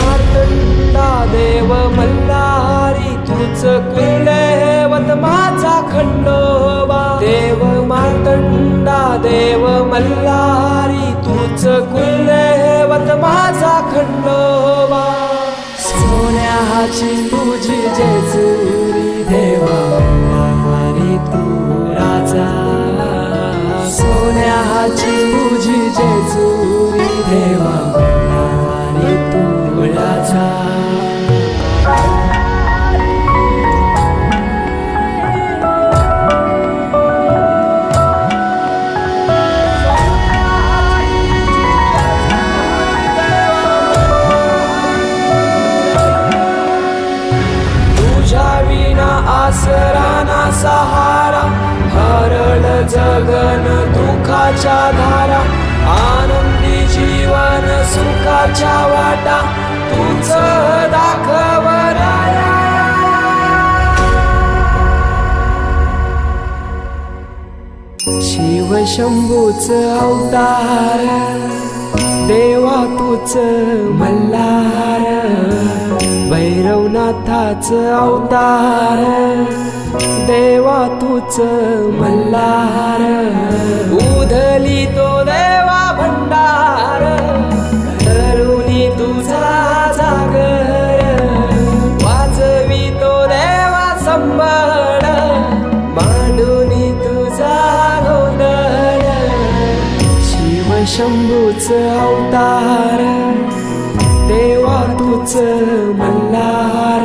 मार्तंडा देव मल्हारी तूच कुलदैवत माझा खंडोबा देव मार्तंडा देव मल्हारी तूच कुलदैवत माझा खंडोबा सोन्याची तुझी जेजुरी देवा मल्हारी तू राजा सोन्याची तुझी जेजुरी देवा मल्हारी तू राजा आसरा ना सहारा हरळ जगन दुःखाच्या धारा आनंदी जीवन सुखाच्या वाटा तूच दाखव राया शिव शंभूच अवतार देवा तूच मल्हार भैरवनाथाच अवतार देवा तूच मल्हार उधली तो देवा भंडार धरुनी तुझा जागर वाजवी तो देवा संबळ मांडुनी तुझा गोंधळ शिव शंभूच अवतार देवा तूच मल्हार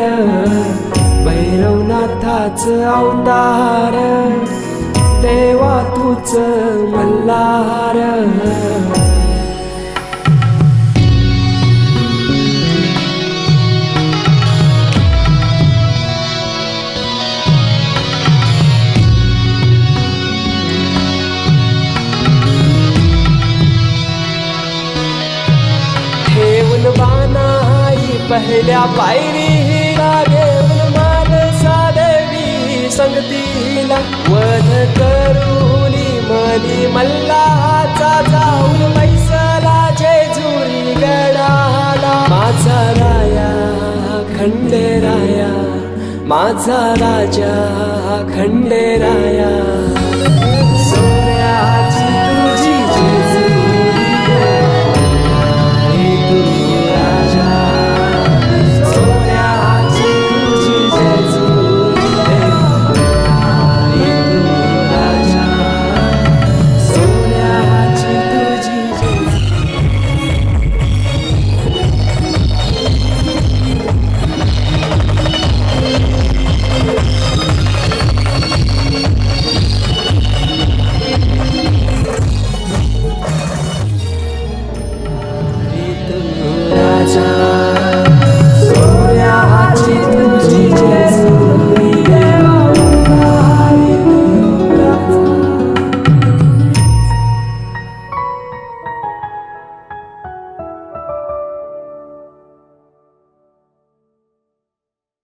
भैरवनाथाच अवतार देवा तूच मल्हार बानाई पहिल्या पायरीला घेऊन मानसा देवी संगतीला वध करूनी मनी मल्हाचा जाऊन बैसला जेजुरी गडाला माझा राया खंडेराया माझा राजा खंडेराया सोन्याची तुझी जेजुरी